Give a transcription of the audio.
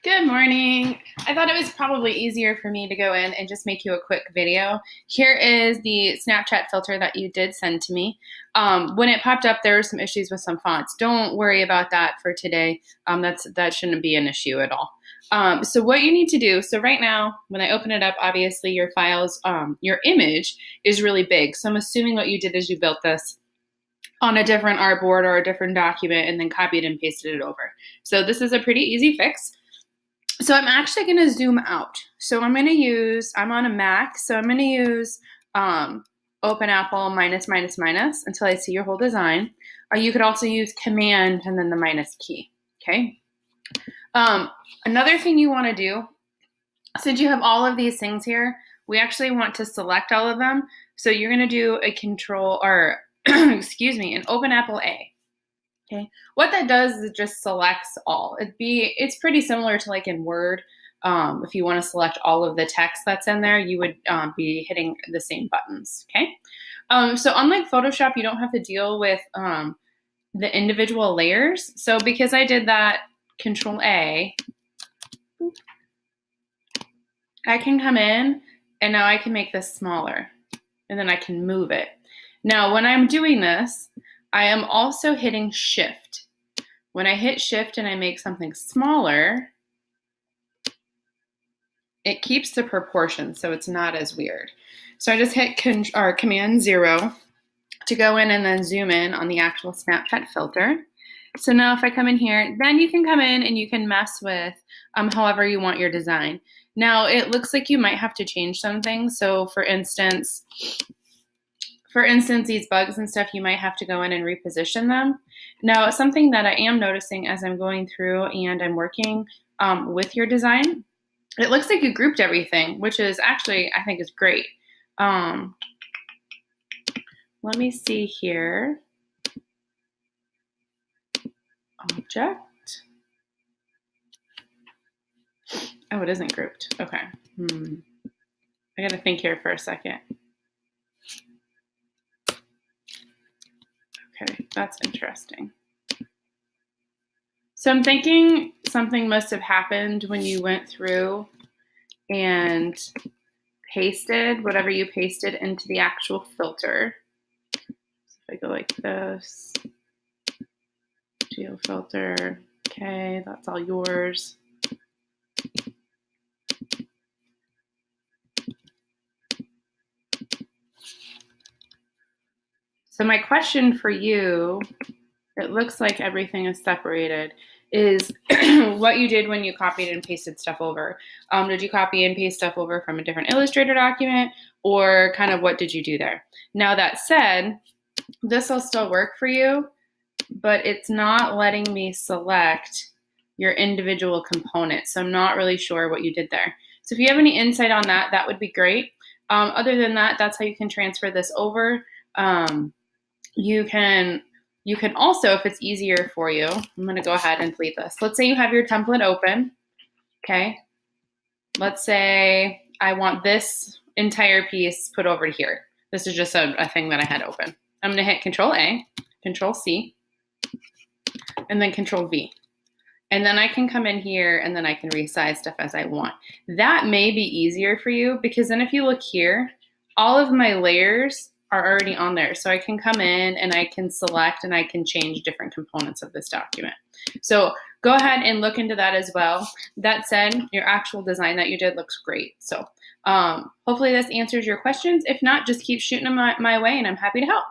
Good morning. I thought it was probably easier for me to go in and just make you a quick video. Here is the Snapchat filter that you did send to me. When it popped up, there were some issues with some fonts. Don't worry about that for today. That shouldn't be an issue at all. So what you need to do, so right now, when I open it up, obviously your files, your image is really big. So I'm assuming what you did is you built this on a different artboard or a different document and then copied and pasted it over. So this is a pretty easy fix. So I'm actually going to zoom out. So I'm on a Mac, so I'm going to use Open Apple minus until I see your whole design. Or you could also use Command and then the minus key, okay? Another thing you want to do, since you have all of these things here, we actually want to select all of them. So you're going to do a control, or excuse me, an Open Apple A. Okay, what that does is it just selects all. It's pretty similar to like in Word. If you want to select all of the text that's in there, you would be hitting the same buttons. Okay, so unlike Photoshop, you don't have to deal with the individual layers. So because I did that, Control A, I can come in and now I can make this smaller, and then I can move it. Now, when I'm doing this, I am also hitting Shift. When I hit Shift and I make something smaller, it keeps the proportion, so it's not as weird. So I just hit Command 0 to go in and then zoom in on the actual Snapchat filter. So now if I come in here, then you can come in and you can mess with however you want your design. Now it looks like you might have to change some things. So for instance, these bugs and stuff, you might have to go in and reposition them. Now, something that I am noticing as I'm going through and I'm working with your design, it looks like you grouped everything, which is actually, I think is great. Let me see here. Object. Oh, it isn't grouped. Okay. I gotta think here for a second. Okay, that's interesting. So I'm thinking something must have happened when you went through and pasted whatever you pasted into the actual filter. So if I go like this, geo filter, okay, that's all yours. So my question for you, it looks like everything is separated, is what you did when you copied and pasted stuff over. Did you copy and paste stuff over from a different Illustrator document, or kind of what did you do there? Now that said, this will still work for you, but it's not letting me select your individual components. So I'm not really sure what you did there. So if you have any insight on that, that would be great. Other than that, that's how you can transfer this over. You can also, if it's easier for you, I'm going to go ahead and delete this. Let's say you have your template open, okay? Let's say I want this entire piece put over here. This is just a thing that I had open. I'm going to hit Control A, Control C, and then Control V. And then I can come in here and then I can resize stuff as I want. That may be easier for you because then if you look here, all of my layers are already on there. So I can come in and I can select and I can change different components of this document. So go ahead and look into that as well. That said, your actual design that you did looks great. So hopefully this answers your questions. If not, just keep shooting them my way and I'm happy to help.